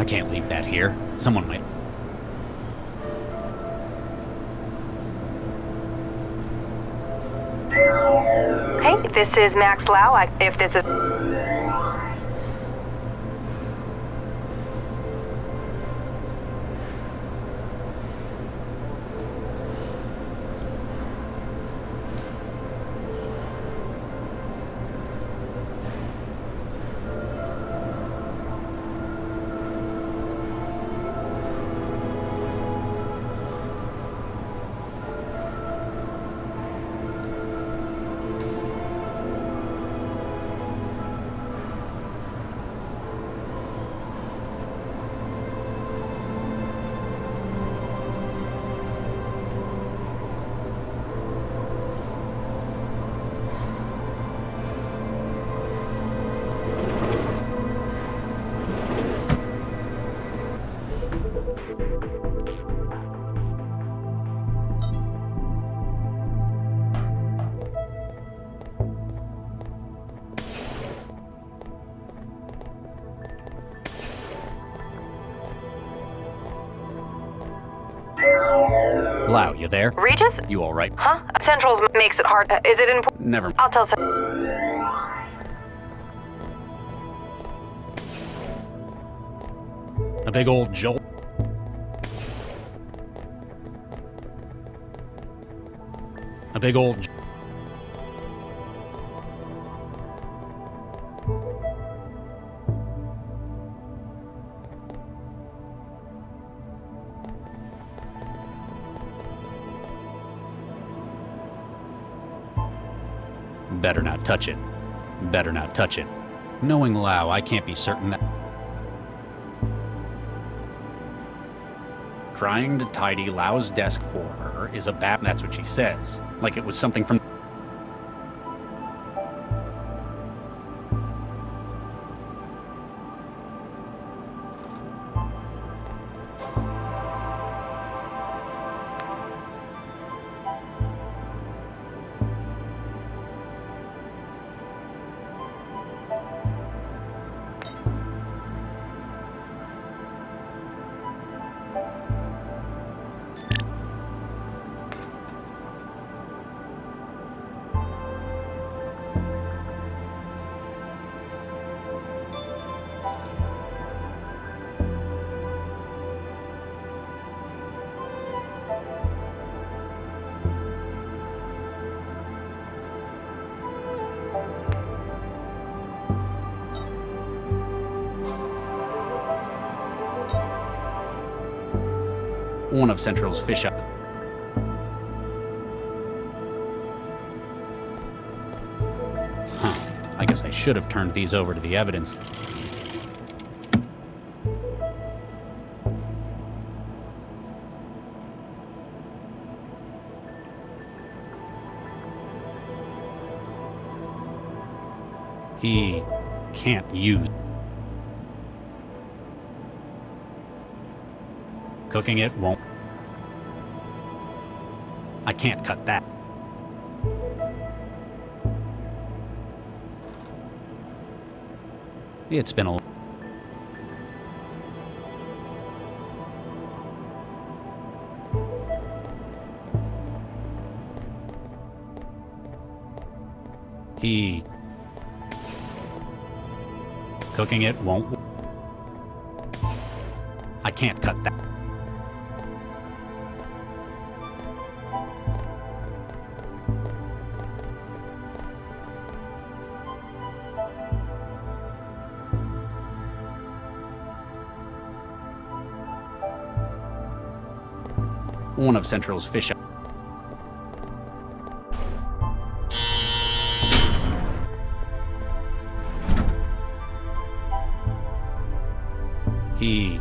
can't leave that here. Someone might... Hey, this is Max Lau. If this is... Lau, you there? Regis? You alright? Huh? Central's makes it hard. Is it important? Never... I'll tell some... A big old jolt. A big old... Better not touch it. Better not touch it. Knowing Lau, I can't be certain that... Trying to tidy Lau's desk for her is a bad... That's what she says. Like it was something from... One of Central's fish up. Huh. I guess I should have turned these over to the evidence. He can't use... Cooking it won't... I can't cut that. It's been a... He... Cooking it won't... I can't cut that. One of Central's fish... He...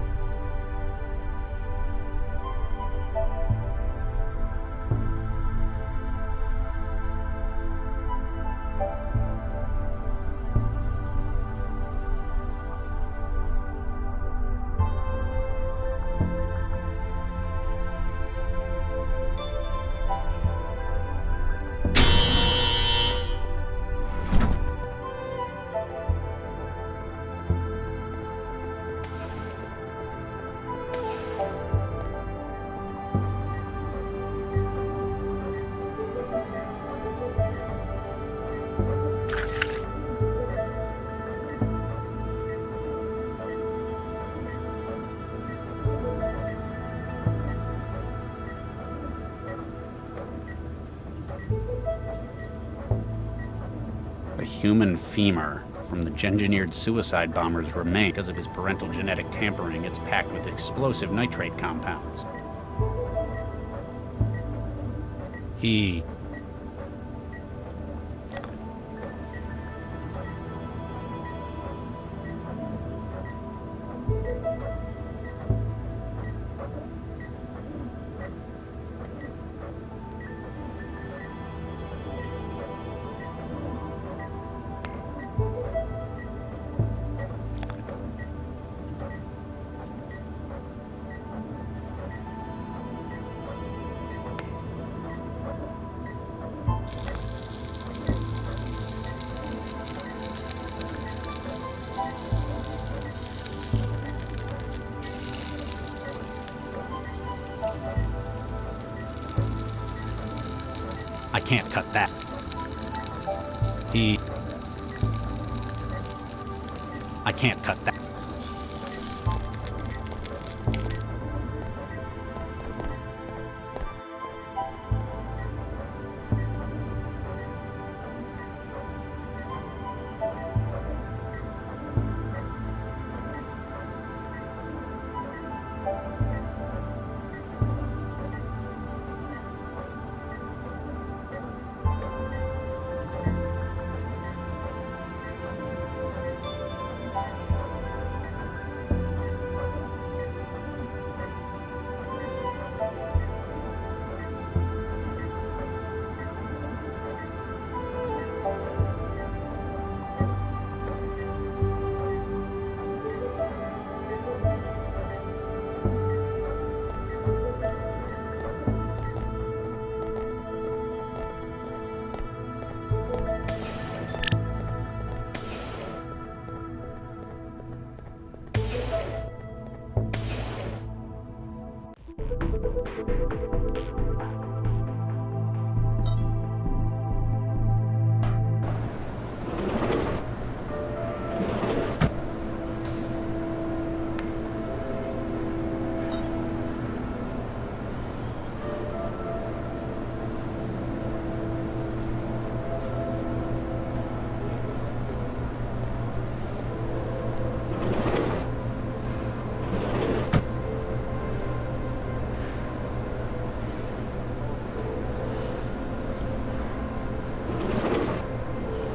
A human femur from the engineered suicide bomber's remains. Because of his parental genetic tampering, it's packed with explosive nitrate compounds. He... I can't cut that. I can't cut that.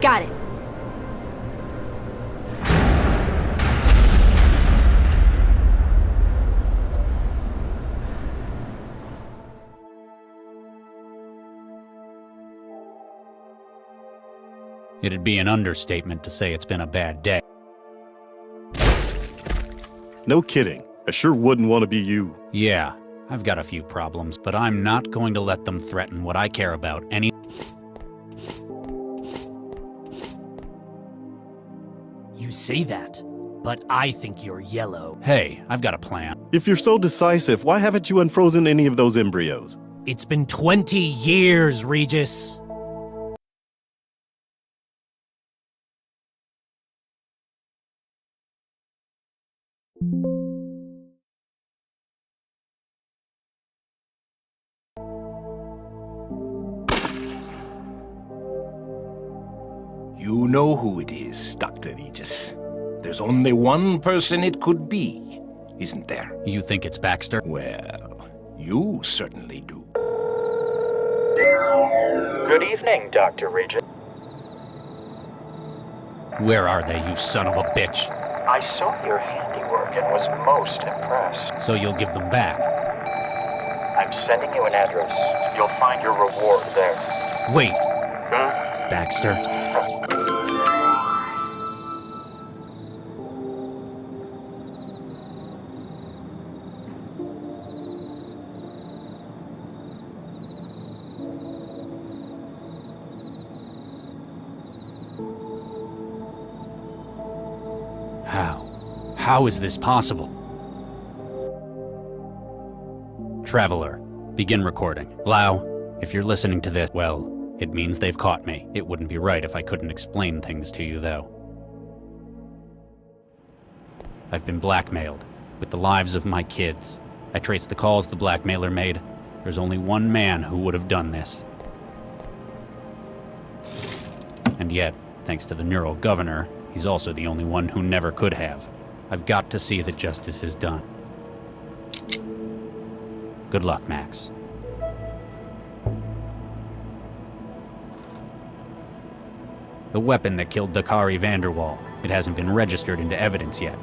Got it. It'd be an understatement to say it's been a bad day. No kidding. I sure wouldn't want to be you. Yeah, I've got a few problems, but I'm not going to let them threaten what I care about any. You say that, but I think you're yellow. Hey, I've got a plan. If you're so decisive, why haven't you unfrozen any of those embryos? It's been 20 years, Regis. You know who it is, Dr. Regis. There's only one person it could be, isn't there? You think it's Baxter? Well, you certainly do. Good evening, Dr. Regis. Where are they, you son of a bitch? I saw your handiwork and was most impressed. So you'll give them back? I'm sending you an address. You'll find your reward there. Wait. Baxter? How? How is this possible? Traveler, begin recording. Lau, if you're listening to this, well, it means they've caught me. It wouldn't be right if I couldn't explain things to you, though. I've been blackmailed, with the lives of my kids. I traced the calls the blackmailer made. There's only one man who would have done this. And yet, Thanks to the neural governor, he's also the only one who never could have. I've got to see that justice is done. Good luck, Max. The weapon that killed Dakari Vanderwall. It hasn't been registered into evidence yet.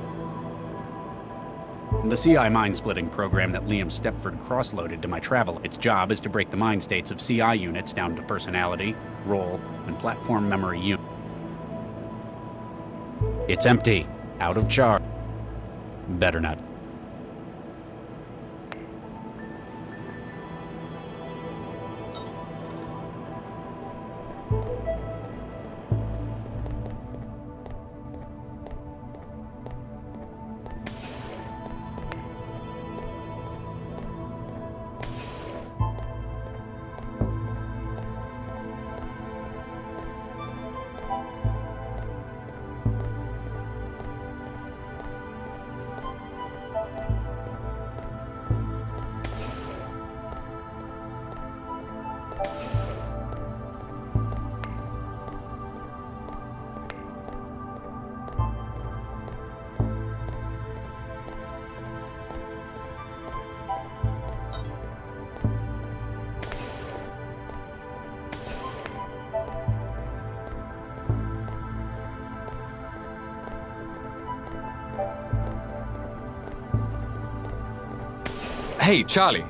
The CI mind-splitting program that Liam Stepford cross-loaded to my travel, its job is to break the mind states of CI units down to personality, role, and platform memory unit. It's empty. Out of charge. Better not. Hey, Charlie.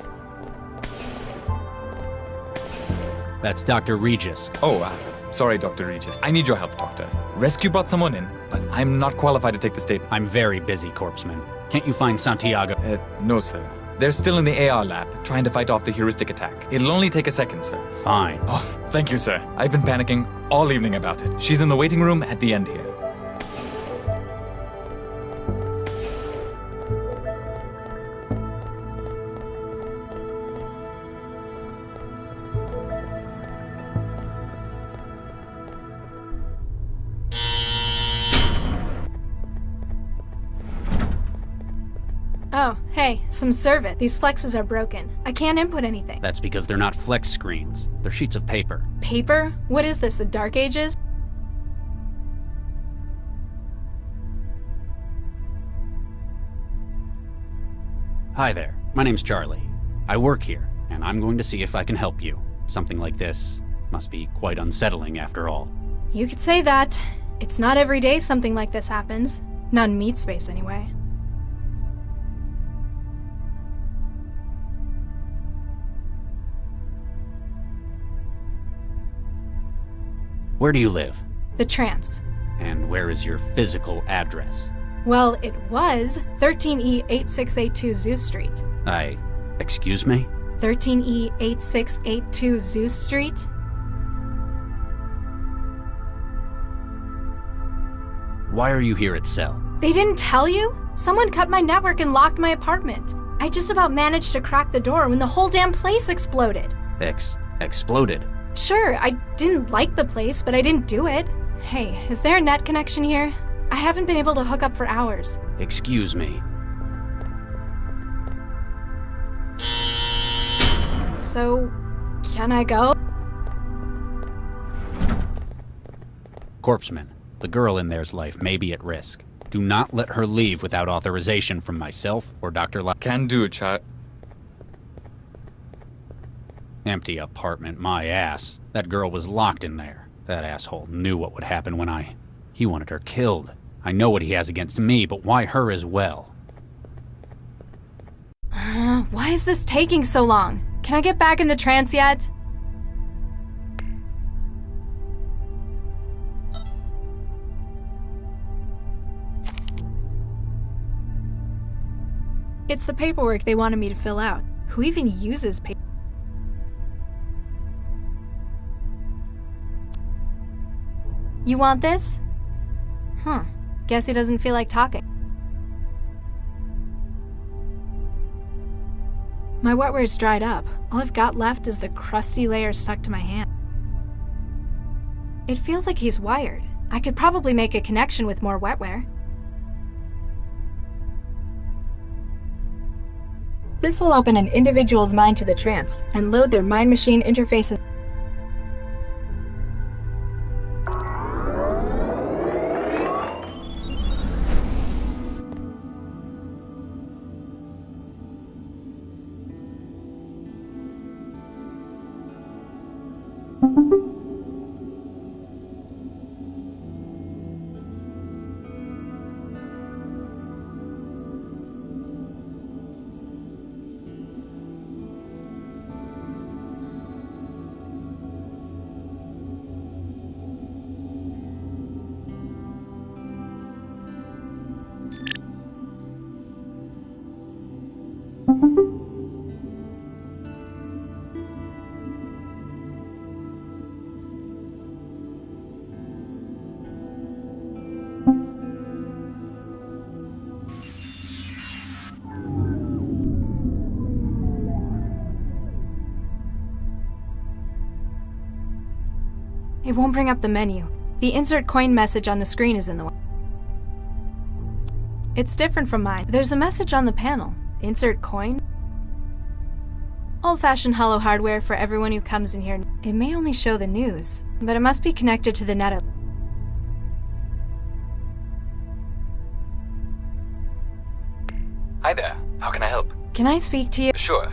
That's Dr. Regis. Oh, sorry, Dr. Regis. I need your help, Doctor. Rescue brought someone in, but I'm not qualified to take the statement. I'm very busy, Corpseman. Can't you find Santiago? No, sir. They're still in the AR lab, trying to fight off the heuristic attack. It'll only take a second, sir. Fine. Oh, thank you, sir. I've been panicking all evening about it. She's in the waiting room at the end here. Oh, hey, some service. These flexes are broken. I can't input anything. That's because they're not flex screens. They're sheets of paper. Paper? What is this, the Dark Ages? Hi there. My name's Charlie. I work here, and I'm going to see if I can help you. Something like this must be quite unsettling after all. You could say that. It's not every day something like this happens. Not in meat space, anyway. Where do you live? The trance. And where is your physical address? Well, it was 13E8682 Zeus Street. Excuse me? 13E8682 Zeus Street? Why are you here at Cell? They didn't tell you? Someone cut my network and locked my apartment. I just about managed to crack the door when the whole damn place exploded. Exploded? Sure, I didn't like the place, but I didn't do it. Hey, is there a net connection here? I haven't been able to hook up for hours. Excuse me. So, can I go? Corpseman, the girl in there's life may be at risk. Do not let her leave without authorization from myself or Dr. Can do it, Char. Empty apartment, my ass. That girl was locked in there. That asshole knew what would happen when He wanted her killed. I know what he has against me, but why her as well? Why is this taking so long? Can I get back in the trance yet? It's the paperwork they wanted me to fill out. Who even uses paper? You want this? Guess he doesn't feel like talking. My wetware's dried up. All I've got left is the crusty layer stuck to my hand. It feels like he's wired. I could probably make a connection with more wetware. This will open an individual's mind to the trance and load their mind-machine interfaces. It won't bring up the menu. The insert coin message on the screen is in the way. It's different from mine. There's a message on the panel. Insert coin? Old-fashioned hollow hardware for everyone who comes in here. It may only show the news, but it must be connected to the net. Hi there. How can I help? Can I speak to you? Sure.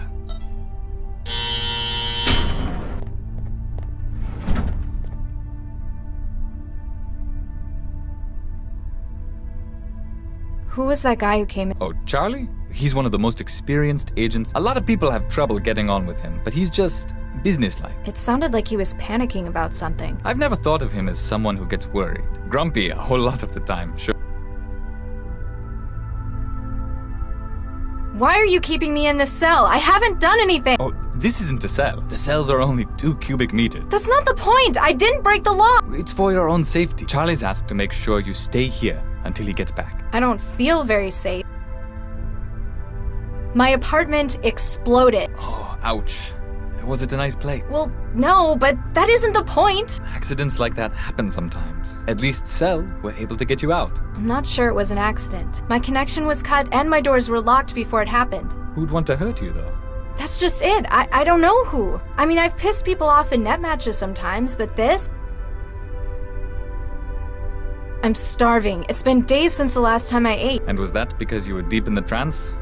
Who was that guy who came in? Oh, Charlie? He's one of the most experienced agents. A lot of people have trouble getting on with him, but he's just businesslike. It sounded like he was panicking about something. I've never thought of him as someone who gets worried. Grumpy a whole lot of the time, sure. Why are you keeping me in this cell? I haven't done anything! Oh, this isn't a cell. The cells are only 2 cubic meters. That's not the point! I didn't break the law! It's for your own safety. Charlie's asked to make sure you stay here until he gets back. I don't feel very safe. My apartment exploded. Oh, ouch. Was it a nice play? Well, no, but that isn't the point. Accidents like that happen sometimes. At least Cell were able to get you out. I'm not sure it was an accident. My connection was cut and my doors were locked before it happened. Who'd want to hurt you, though? That's just it. I don't know who. I mean, I've pissed people off in net matches sometimes, but this? I'm starving. It's been days since the last time I ate. And was that because you were deep in the trance?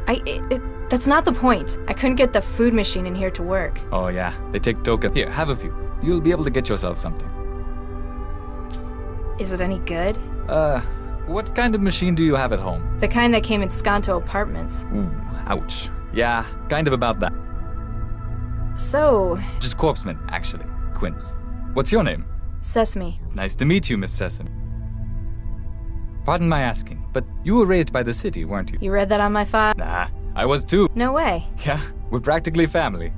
That's not the point. I couldn't get the food machine in here to work. Oh yeah, they take token. Here, have a few. You'll be able to get yourself something. Is it any good? What kind of machine do you have at home? The kind that came in Skanto apartments. Ooh, ouch. Yeah, kind of about that. So, Just Corpseman, actually. Quince. What's your name? Sesame. Nice to meet you, Miss Sesame. Pardon my asking, but you were raised by the city, weren't you? You read that on my file? Nah, I was too. No way. Yeah, we're practically family.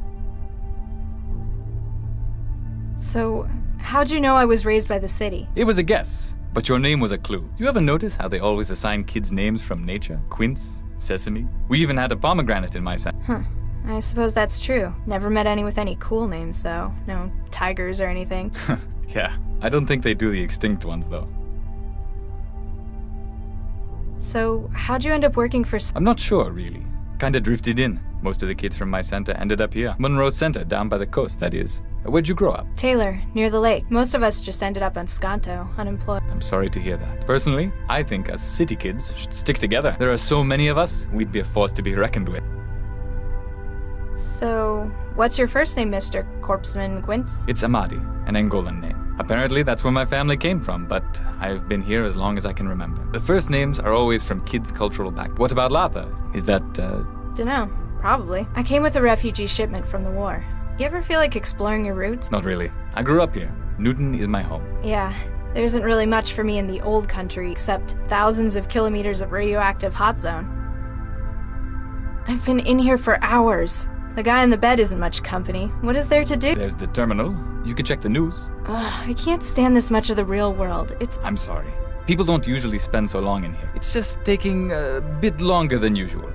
So, how'd you know I was raised by the city? It was a guess, but your name was a clue. You ever notice how they always assign kids names from nature? Quince, Sesame. We even had a pomegranate in my set. Huh. I suppose that's true. Never met any with any cool names, though. No tigers or anything. Yeah, I don't think they do the extinct ones, though. So, how'd you end up working for... I'm not sure, really. Kinda drifted in. Most of the kids from my center ended up here. Monroe Center, down by the coast, that is. Where'd you grow up? Taylor, near the lake. Most of us just ended up on Skanto, unemployed. I'm sorry to hear that. Personally, I think us city kids should stick together. There are so many of us, we'd be a force to be reckoned with. So, what's your first name, Mr. Corpseman Quince? It's Amadi, an Angolan name. Apparently that's where my family came from, but I've been here as long as I can remember. The first names are always from kids' cultural background. What about Latha? Is that, Dunno. Probably. I came with a refugee shipment from the war. You ever feel like exploring your roots? Not really. I grew up here. Newton is my home. Yeah. There isn't really much for me in the old country except thousands of kilometers of radioactive hot zone. I've been in here for hours. The guy in the bed isn't much company. What is there to do? There's the terminal. You could check the news. Ugh, I can't stand this much of the real world. I'm sorry. People don't usually spend so long in here. It's just taking a bit longer than usual.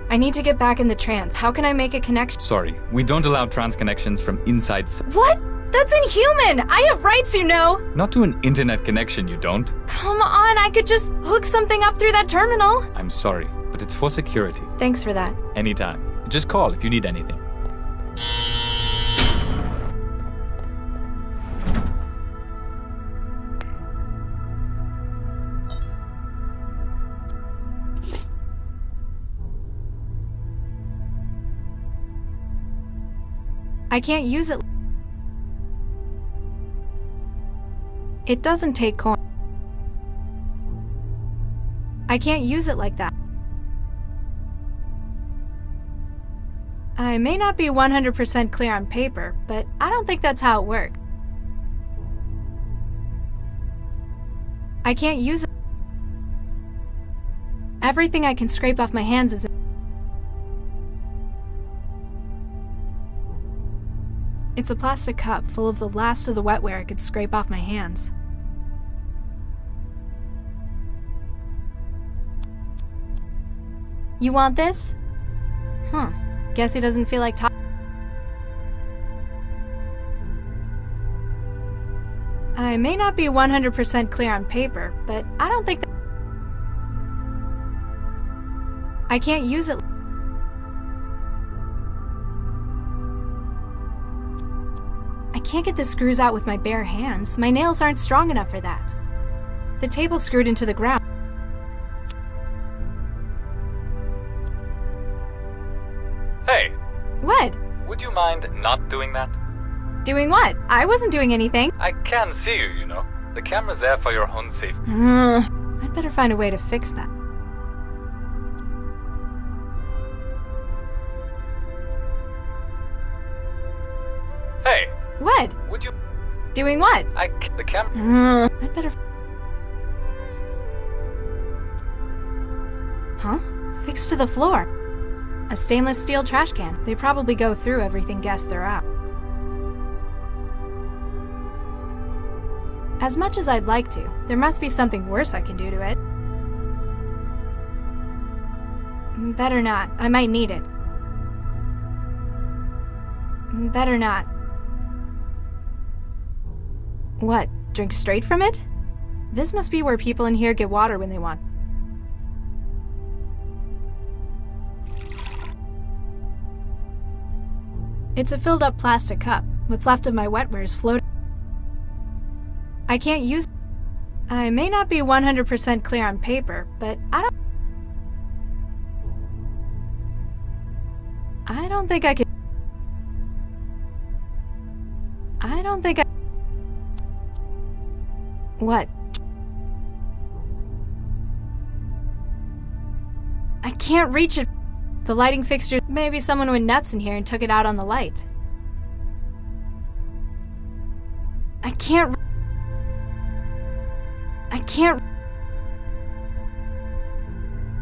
I need to get back in the trance. How can I make a connection? Sorry, we don't allow trans connections from inside. What? That's inhuman! I have rights, you know! Not to an internet connection, you don't. Come on, I could just hook something up through that terminal. I'm sorry, but it's for security. Thanks for that. Anytime. Just call if you need anything. I can't use it. It doesn't take coin. I can't use it like that. I may not be 100% clear on paper, but I don't think that's how it works. I can't use it. Everything I can scrape off my hands is... It's a plastic cup full of the last of the wetware I could scrape off my hands. You want this? Guess he doesn't feel like talking. I may not be 100% clear on paper, but I don't think that... I can't use it. I can't get the screws out with my bare hands. My nails aren't strong enough for that. The table's screwed into the ground. Hey, What? would you mind not doing that? Doing what? I wasn't doing anything. I can see you, you know. The camera's there for your own safety. I'd better find a way to fix that. Hey, What? would you... Doing what? The camera... I'd better... Huh? Fixed to the floor. A stainless steel trash can. They probably go through everything guests throw out. As much as I'd like to, there must be something worse I can do to it. Better not. I might need it. Better not. What? Drink straight from it? This must be where people in here get water when they want. It's a filled-up plastic cup. What's left of my wetware is floating. I can't use it. I may not be 100% clear on paper, but I don't think I can... I don't think I... What? I can't reach it. The lighting fixture... Maybe someone went nuts in here and took it out on the light. I can't... I can't...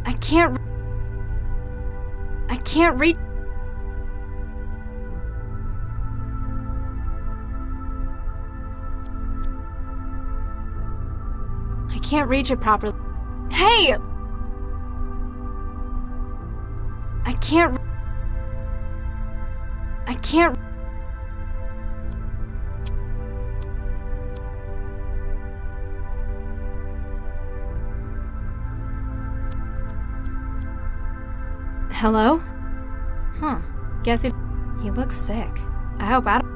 I can't... I can't reach... I can't reach it properly. Hey! I can't... I can't... Hello? Guess he looks sick. I hope I don't...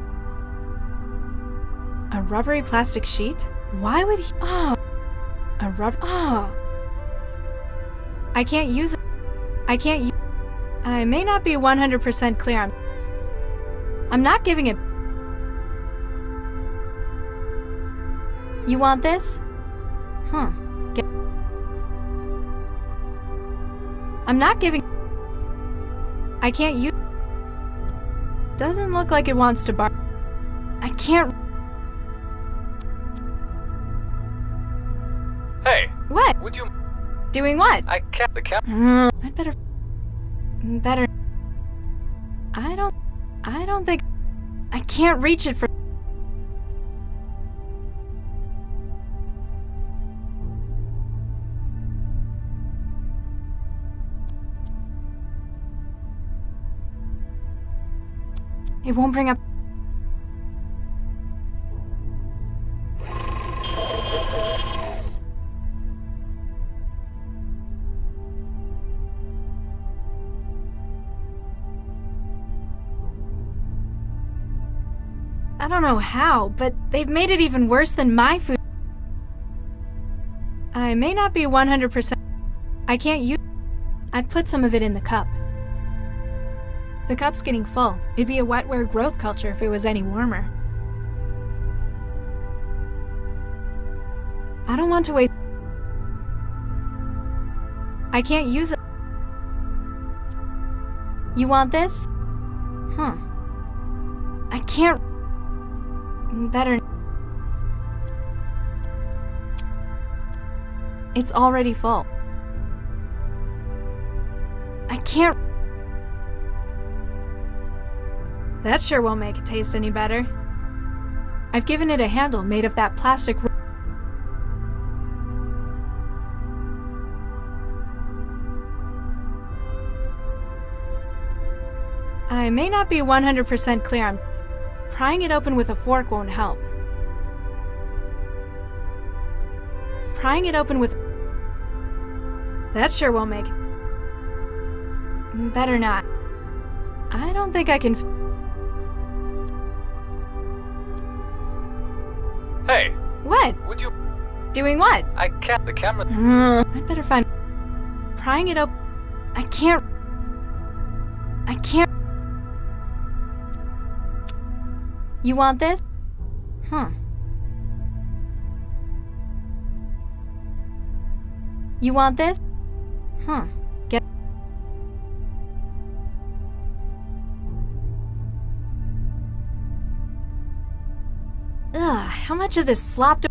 A rubbery plastic sheet? Why would he... Oh! A rubber... Oh! I can't use it. I can't use... I may not be 100% clear on... I'm not giving it... You want this? I'm not giving... I can't use... Doesn't look like it wants to bark. I can't... Hey, What? would you... Doing what? I can't... The camera... I'd better... Better... I don't think... I can't reach it for... It won't bring up... I don't know how, but they've made it even worse than my food. I may not be 100%. I can't use... I've put some of it in the cup. The cup's getting full. It'd be a wetware growth culture if it was any warmer. I don't want to waste. I can't use it. You want this? I can't. Better. It's already full. I can't. That sure won't make it taste any better. I've given it a handle made of that plastic. I may not be 100% clear on. Prying it open with a fork won't help. Prying it open with. That sure won't make it. Better not. I don't think I can. Hey, What? would you? Doing what? I can't. The camera. I'd better find. Prying it open. I can't. I can't. You want this? You want this? Get. Ugh, how much of this slop do.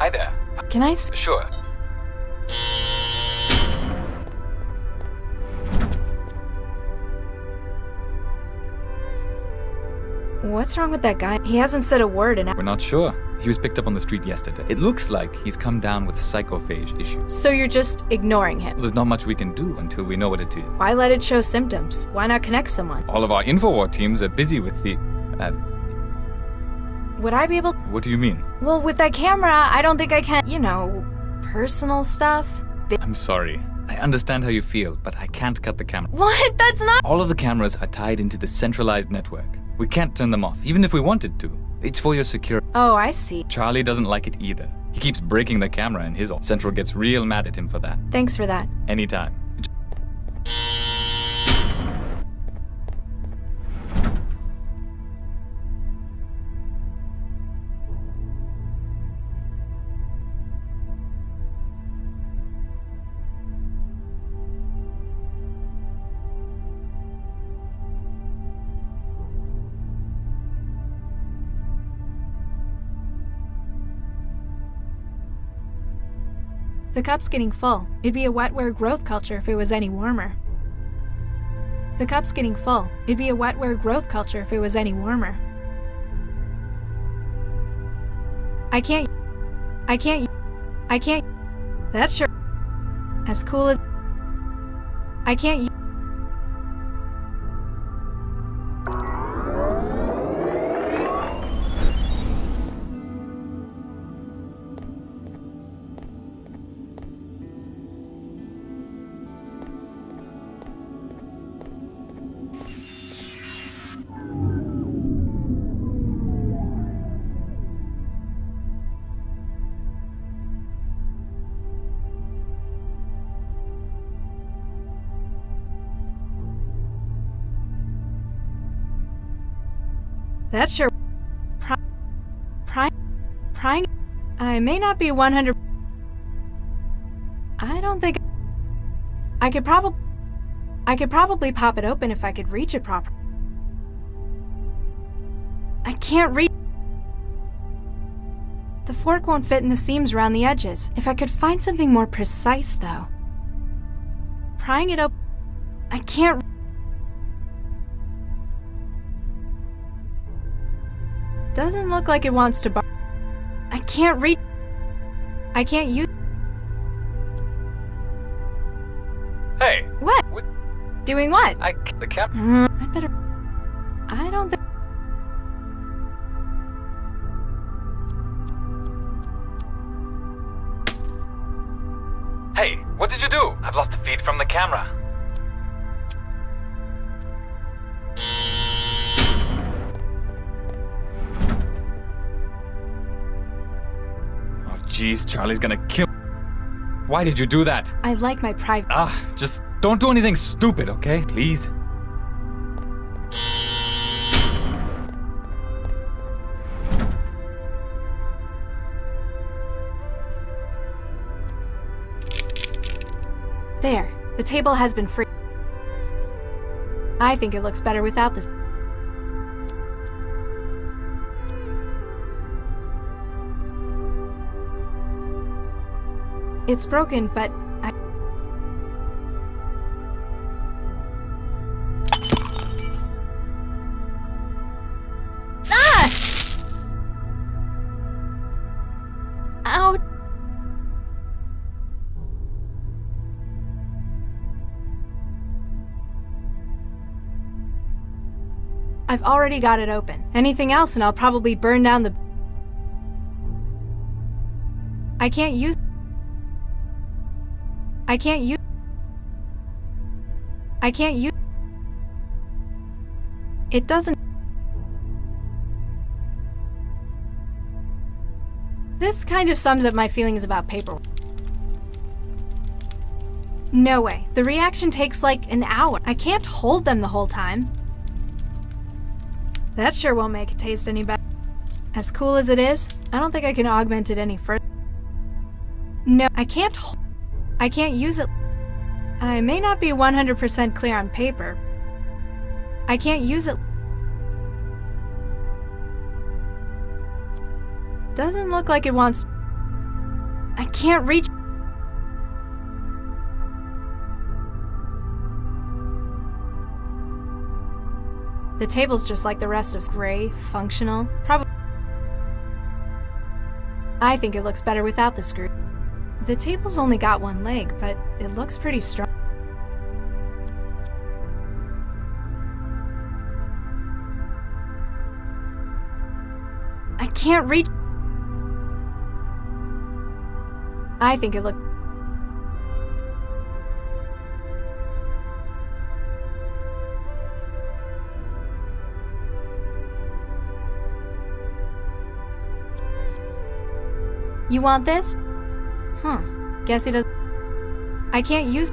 Hi there. Can I? Sure. What's wrong with that guy? He hasn't said a word in. We're not sure. He was picked up on the street yesterday. It looks like he's come down with psychophage issues. So you're just ignoring him. There's not much we can do until we know what it is. Why let it show symptoms? Why not connect someone? All of our InfoWar teams are busy with the... Would I be able? what do you mean? Well, with that camera, I don't think I can. Personal stuff. I'm sorry. I understand how you feel, but I can't cut the camera. What? That's not. All of the cameras are tied into the centralized network. We can't turn them off, even if we wanted to. It's for your security. Oh, I see. Charlie doesn't like it either. He keeps breaking the camera in his office. Central gets real mad at him for that. Thanks for that. Anytime. The cup's getting full. It'd be a wetware growth culture if it was any warmer. The cup's getting full. It'd be a wetware growth culture if it was any warmer. I can't. That's sure. As cool as. I can't. That's sure. Prying. I may not be 100. I don't think... I could probably pop it open if I could reach it properly. I can't reach... The fork won't fit in the seams around the edges. If I could find something more precise, though. Prying it open... I can't... Doesn't look like it wants to bar... I can't reach... I can't use... Hey! What? What? Doing what? The camera. I'd better... I don't think... Hey, what did you do? I've lost the feed from the camera. Oh, jeez, Charlie's gonna kill. Why did you do that? I like my private... Just don't do anything stupid, okay? Please. There. The table has been free. I think it looks better without this. It's broken, but I... Ah! Ouch! I've already got it open. Anything else and I'll probably burn down the... I can't use... It doesn't... This kind of sums up my feelings about paperwork. No way. The reaction takes like an hour. I can't hold them the whole time. That sure won't make it taste any better. As cool as it is, I don't think I can augment it any further. No, I can't use it. I may not be 100% clear on paper. I can't use it. Doesn't look like it wants... I can't reach... The table's just like the rest of gray, functional, probably... I think it looks better without the screw. The table's only got one leg, but it looks pretty strong. I can't reach... I think it looks... You want this? Guess he does. I can't use...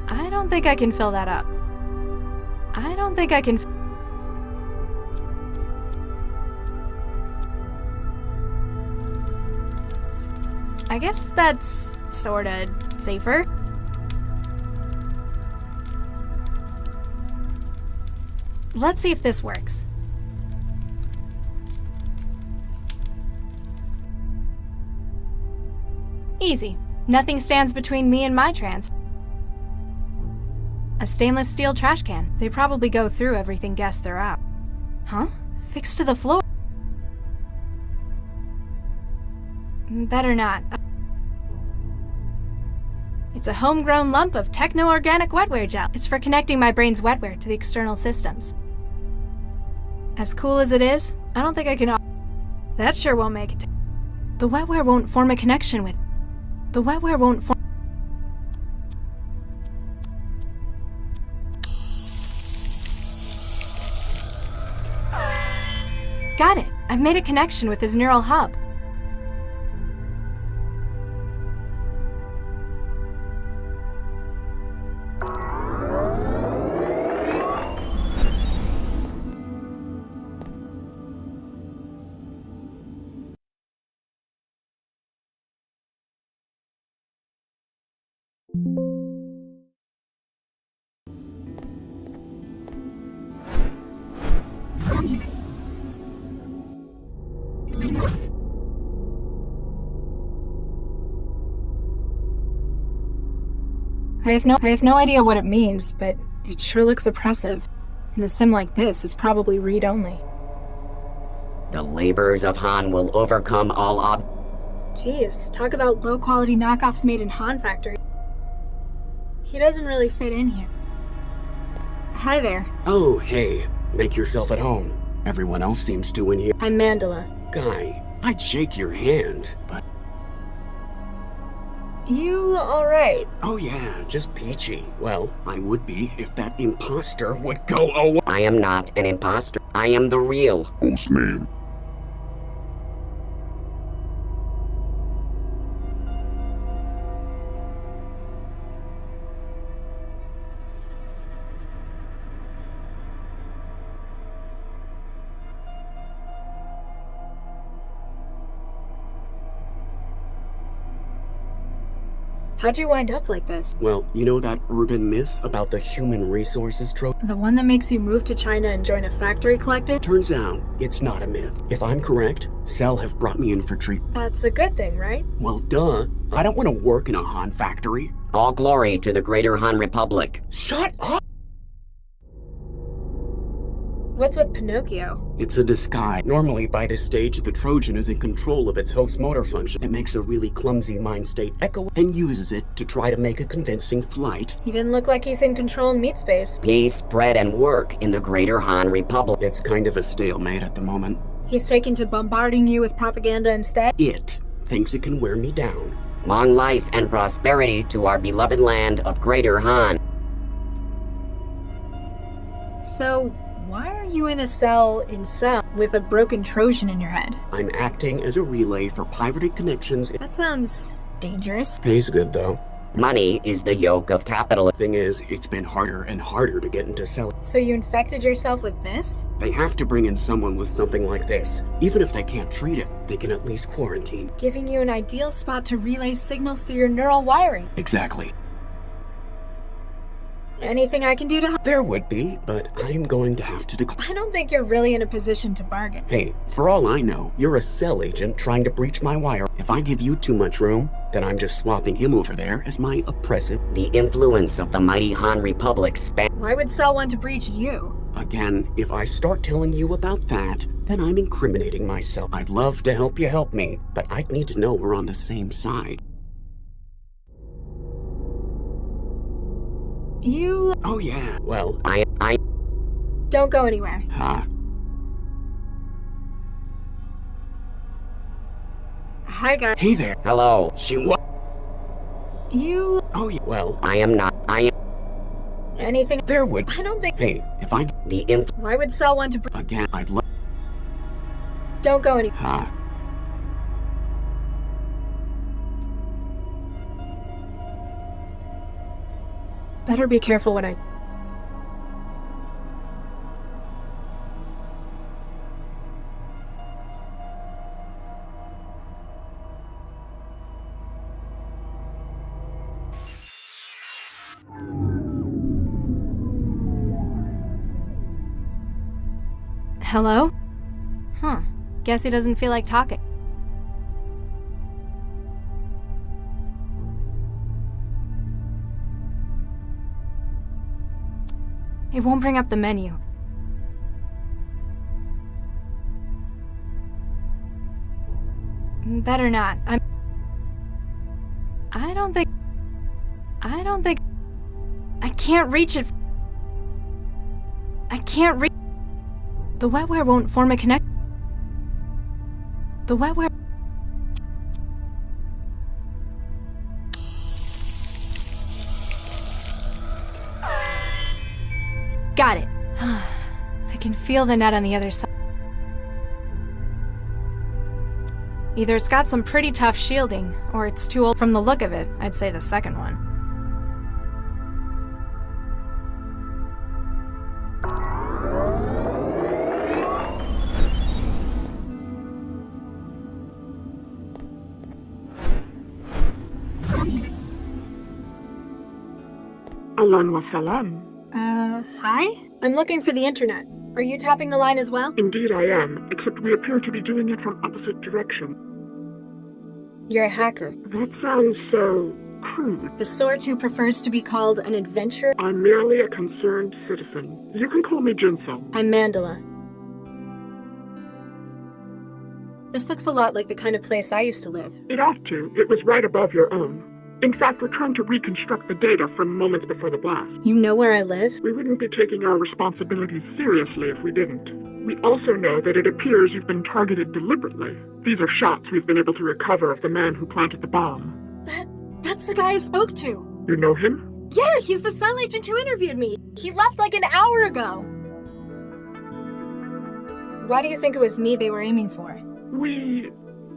I don't think I can fill that up. I don't think I can... I guess that's sorta safer. Let's see if this works. Easy. Nothing stands between me and my trans. A stainless steel trash can. They probably go through everything guests throw out. Huh? Fixed to the floor. Better not. It's a homegrown lump of techno-organic wetware gel. It's for connecting my brain's wetware to the external systems. As cool as it is, I don't think I can... That sure won't make it. The wetware won't form a connection with... The wetware won't form... Got it! I've made a connection with his neural hub. I have no idea what it means, but it sure looks oppressive. In a sim like this, it's probably read-only. The laborers of Han will overcome all Jeez, talk about low-quality knockoffs made in Han factory. He doesn't really fit in here. Hi there. Oh, hey. Make yourself at home. Everyone else seems to in here. I'm Mandela. Guy, I'd shake your hand, but... You alright? Oh yeah, just peachy. Well, I would be if that imposter would go away. I am not an imposter. I am the real. Whose name? How'd you wind up like this? Well, you know that urban myth about the human resources trope? The one that makes you move to China and join a factory collective? Turns out, it's not a myth. If I'm correct, Cell have brought me in for treatment. That's a good thing, right? Well, duh. I don't want to work in a Han factory. All glory to the greater Han Republic. Shut up! What's with Pinocchio? It's a disguise. Normally, by this stage, the Trojan is in control of its host motor function. It makes a really clumsy mind state echo and uses it to try to make a convincing flight. He didn't look like he's in control in meat space. Peace, bread, and work in the greater Han Republic. It's kind of a stalemate at the moment. He's taken to bombarding you with propaganda instead? It thinks it can wear me down. Long life and prosperity to our beloved land of greater Han. So, why are you in a cell with a broken Trojan in your head? I'm acting as a relay for pirated connections. That sounds dangerous. Pays good, though. Money is the yoke of capitalism. Thing is, it's been harder and harder to get into cell. So you infected yourself with this? They have to bring in someone with something like this. Even if they can't treat it, they can at least quarantine. Giving you an ideal spot to relay signals through your neural wiring. Exactly. Anything I can do to help? There would be, but I'm going to have to decline. I don't think you're really in a position to bargain. Hey, for all I know, you're a cell agent trying to breach my wire. If I give you too much room, then I'm just swapping him over there as my oppressive. The influence of the mighty Han Republic span. Why would Cell want to breach you? Again, if I start telling you about that, then I'm incriminating myself. I'd love to help you help me, but I'd need to know we're on the same side. You... Oh yeah, well... I... Don't go anywhere. Huh? Hi, guys. Hey there. Hello. You... Oh yeah, well... I am not... I am... Anything... There would... I don't think... Hey, if I... Why would Cell want to... Again, I'd love... Don't go anywhere. Huh? Better be careful what I... Hello? Huh. Guess he doesn't feel like talking. It won't bring up the menu. Better not. I don't think... I can't reach it. I can't reach... The wetware won't form a connect... The wetware... Got it. I can feel the net on the other side. Either it's got some pretty tough shielding, or it's too old. From the look of it, I'd say the second one. Alan wa salam. Hi? I'm looking for the internet. Are you tapping the line as well? Indeed I am, except we appear to be doing it from opposite direction. You're a hacker. That sounds so crude. The sort who prefers to be called an adventurer? I'm merely a concerned citizen. You can call me Jinsel. I'm Mandela. This looks a lot like the kind of place I used to live. It ought to. It was right above your own. In fact, we're trying to reconstruct the data from moments before the blast. You know where I live? We wouldn't be taking our responsibilities seriously if we didn't. We also know that it appears you've been targeted deliberately. These are shots we've been able to recover of the man who planted the bomb. That's the guy I spoke to. You know him? Yeah, he's the cell agent who interviewed me. He left like an hour ago. Why do you think it was me they were aiming for? We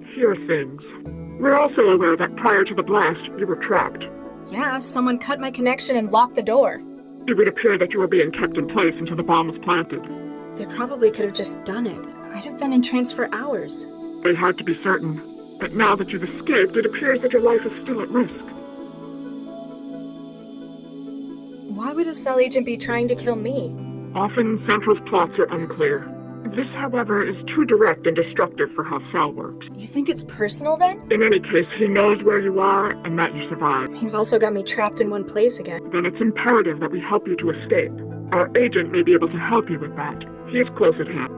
hear things. We're also aware that prior to the blast, you were trapped. Yeah, someone cut my connection and locked the door. It would appear that you were being kept in place until the bomb was planted. They probably could have just done it. I'd have been in trance for hours. They had to be certain. But now that you've escaped, it appears that your life is still at risk. Why would a cell agent be trying to kill me? Often, Central's plots are unclear. This, however, is too direct and destructive for how Cell works. You think it's personal then? In any case, he knows where you are and that you survived. He's also got me trapped in one place again. Then it's imperative that we help you to escape. Our agent may be able to help you with that. He is close at hand.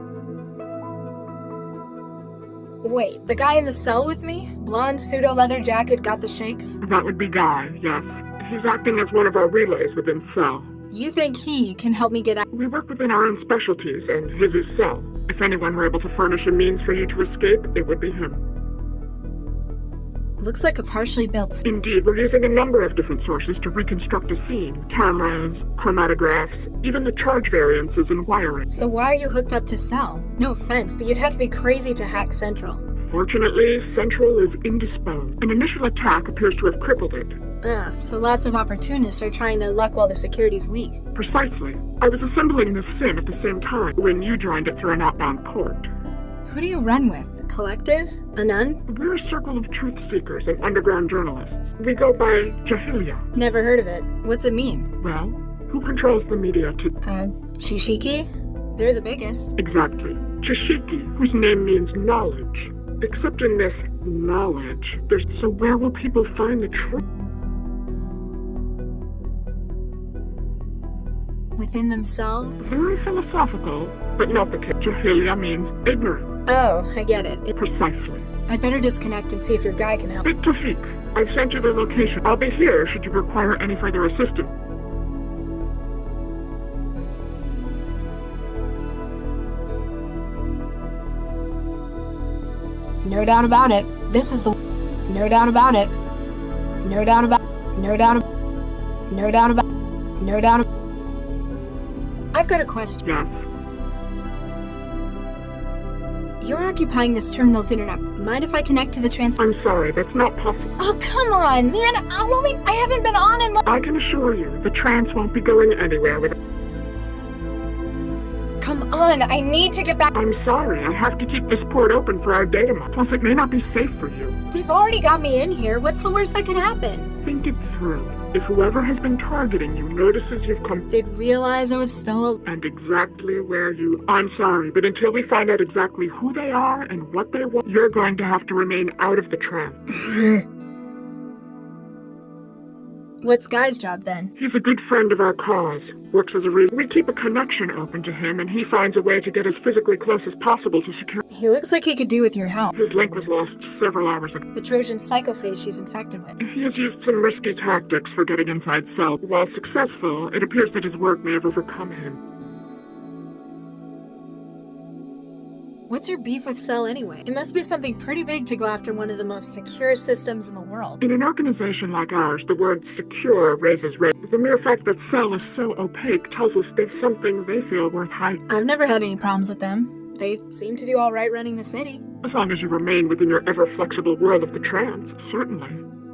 Wait, the guy in the cell with me? Blonde pseudo-leather jacket, got the shakes? That would be Guy, yes. He's acting as one of our relays within Cell. You think he can help me get out? We work within our own specialties, and his is Cell. If anyone were able to furnish a means for you to escape, it would be him. Looks like a partially built... Indeed, we're using a number of different sources to reconstruct a scene. Cameras, chromatographs, even the charge variances and wiring. So why are you hooked up to Cell? No offense, but you'd have to be crazy to hack Central. Fortunately, Central is indisposed. An initial attack appears to have crippled it. Ah, so lots of opportunists are trying their luck while the security's weak. Precisely. I was assembling this SIM at the same time when you joined it through an outbound port. Who do you run with? The Collective? A nun? We're a circle of truth seekers and underground journalists. We go by Jahilia. Never heard of it. What's it mean? Well, who controls the media to... Chishiki? They're the biggest. Exactly. Chishiki, whose name means knowledge. Except in this knowledge, so where will people find the truth? Within themselves? Very philosophical, but not the case. Jahilia means ignorant. Oh, I get it. Precisely. I'd better disconnect and see if your guy can help. Tawfiq, I've sent you the location. I'll be here should you require any further assistance. No doubt about it. This is the... No doubt about it. No doubt about... No doubt about... No doubt about... No doubt about... I've got a question. Yes. You're occupying this terminal's internet. Mind if I connect to the trans... I'm sorry, that's not possible. Oh, come on, man. I haven't been on in... I can assure you, the trans won't be going anywhere with... Come on, I need to get back... I'm sorry, I have to keep this port open for our data mine. Plus, it may not be safe for you. They've already got me in here. What's the worst that could happen? Think it through. If whoever has been targeting you notices you've come... They'd realize I was still... And exactly where you... I'm sorry, but until we find out exactly who they are and what they want, you're going to have to remain out of the trance. What's Guy's job then? He's a good friend of our cause. Works as a we keep a connection open to him, and he finds a way to get as physically close as possible to secure... He looks like he could do with your help. His link was lost several hours ago. The Trojan psychophage she's infected with. He has used some risky tactics for getting inside Cell. While successful, it appears that his work may have overcome him. What's your beef with Cell anyway? It must be something pretty big to go after one of the most secure systems in the world. In an organization like ours, the word secure raises red. The mere fact that Cell is so opaque tells us they've something they feel worth hiding. I've never had any problems with them. They seem to do all right running the city. As long as you remain within your ever-flexible world of the trans, certainly.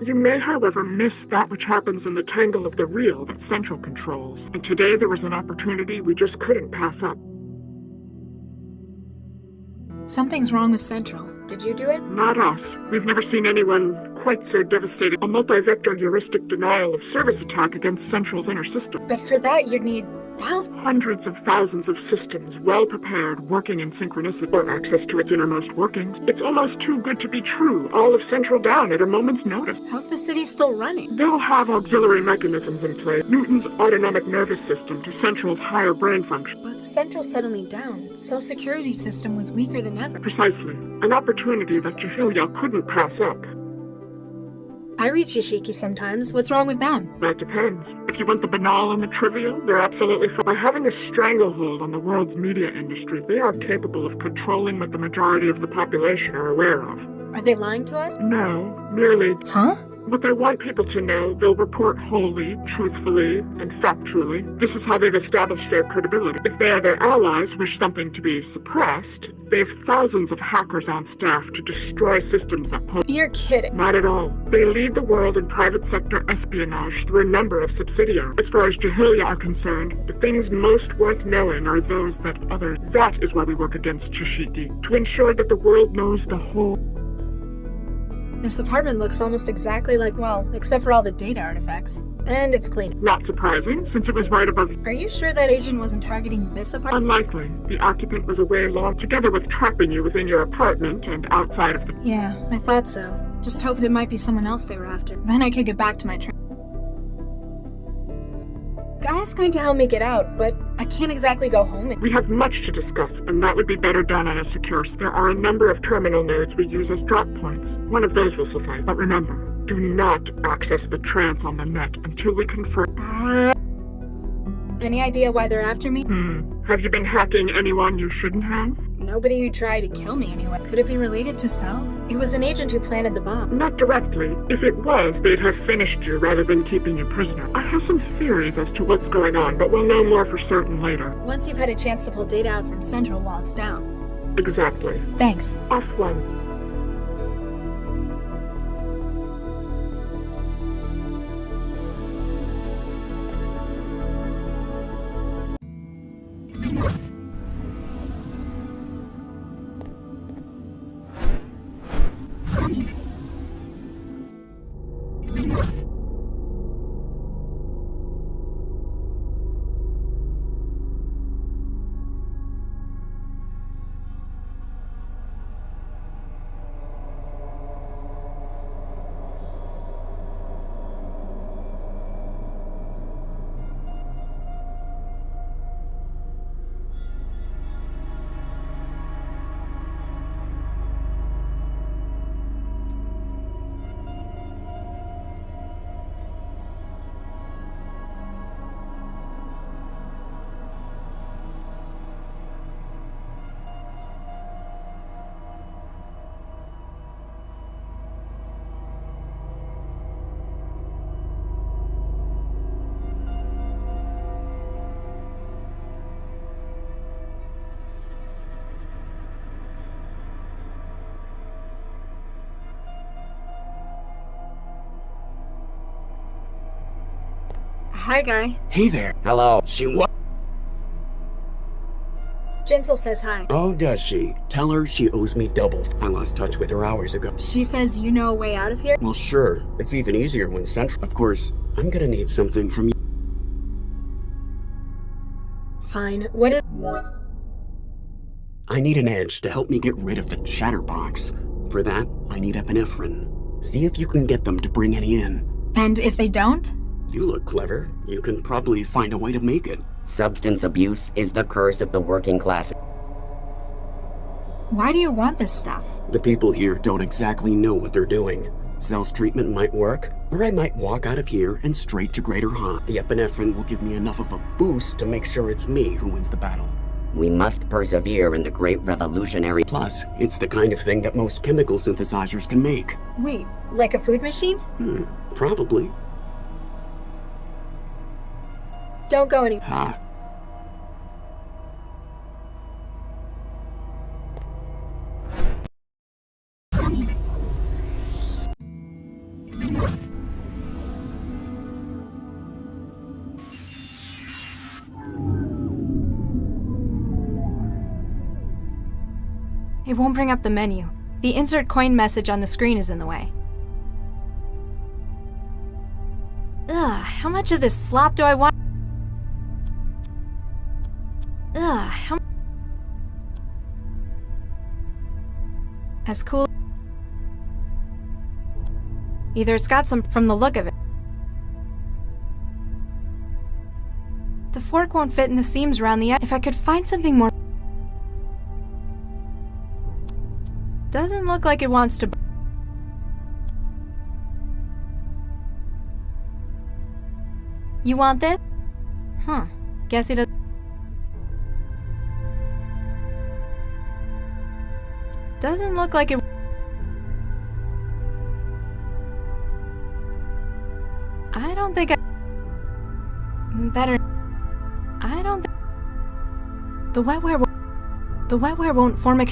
You may, however, miss that which happens in the tangle of the real that Central controls. And today there was an opportunity we just couldn't pass up. Something's wrong with Central. Did you do it? Not us. We've never seen anyone quite so devastating. A multi-vector heuristic denial of service attack against Central's inner system. But for that, you'd need thousands. hundreds of thousands of systems well prepared, working in synchronicity, or access to its innermost workings. It's almost too good to be true, all of Central down at a moment's notice. How's the city still running? They'll have auxiliary mechanisms in play. Newton's autonomic nervous system to Central's higher brain function. But with Central suddenly down, Cell's security system was weaker than ever. Precisely. An opportunity that Jahilia couldn't pass up. I read Shishiki sometimes. What's wrong with them? That depends. If you want the banal and the trivial, they're absolutely fine. By having a stranglehold on the world's media industry, they are capable of controlling what the majority of the population are aware of. Are they lying to us? No, merely... Huh? What they want people to know, they'll report wholly, truthfully, and factually. This is how they've established their credibility. If they or their allies wish something to be suppressed, they have thousands of hackers on staff to destroy systems that pose... You're kidding. Not at all. They lead the world in private sector espionage through a number of subsidiaries. As far as Jahilia are concerned, the things most worth knowing are those that others... That is why we work against Shishiki, to ensure that the world knows the whole... This apartment looks almost exactly like, well, except for all the data artifacts. And it's clean. Not surprising, since it was right above... Are you sure that agent wasn't targeting this apartment? Unlikely. The occupant was away long, together with trapping you within your apartment and outside of the... Yeah, I thought so. Just hoped it might be someone else they were after. Then I could get back to my train. Guy's going to help me get out, but I can't exactly go home. We have much to discuss, and that would be better done on a secure... There are a number of terminal nodes we use as drop points. One of those will suffice. But remember, do not access the trance on the net until we confirm... Any idea why they're after me? Have you been hacking anyone you shouldn't have? Nobody who tried to kill me anyway. Could it be related to Cell? It was an agent who planted the bomb. Not directly. If it was, they'd have finished you rather than keeping you prisoner. I have some theories as to what's going on, but we'll know more for certain later. Once you've had a chance to pull data out from Central while it's down. Exactly. Thanks. Off one. Hi, Guy. Hey there. Hello. She what? Jensel says hi. Oh, does she? Tell her she owes me double. I lost touch with her hours ago. She says you know a way out of here? Well, sure. It's even easier when Central... Of course, I'm gonna need something from you. Fine. What is... I need an edge to help me get rid of the chatterbox. For that, I need epinephrine. See if you can get them to bring any in. And if they don't? You look clever. You can probably find a way to make it. Substance abuse is the curse of the working class. Why do you want this stuff? The people here don't exactly know what they're doing. Cell's treatment might work, or I might walk out of here and straight to Greater Han. The epinephrine will give me enough of a boost to make sure it's me who wins the battle. We must persevere in the great revolutionary... Plus, it's the kind of thing that most chemical synthesizers can make. Wait, like a food machine? Probably. Don't go anywhere. Ha. It won't bring up the menu. The insert coin message on the screen is in the way. Ugh, how much of this slop do I want? as cool. Either it's got some from the look of it. The fork won't fit in the seams around the edge. If I could find something more. Doesn't look like it wants to. You want this? Huh. Guess he does. Doesn't look like it. I don't think I. Better. I don't think. The wetware won't form a.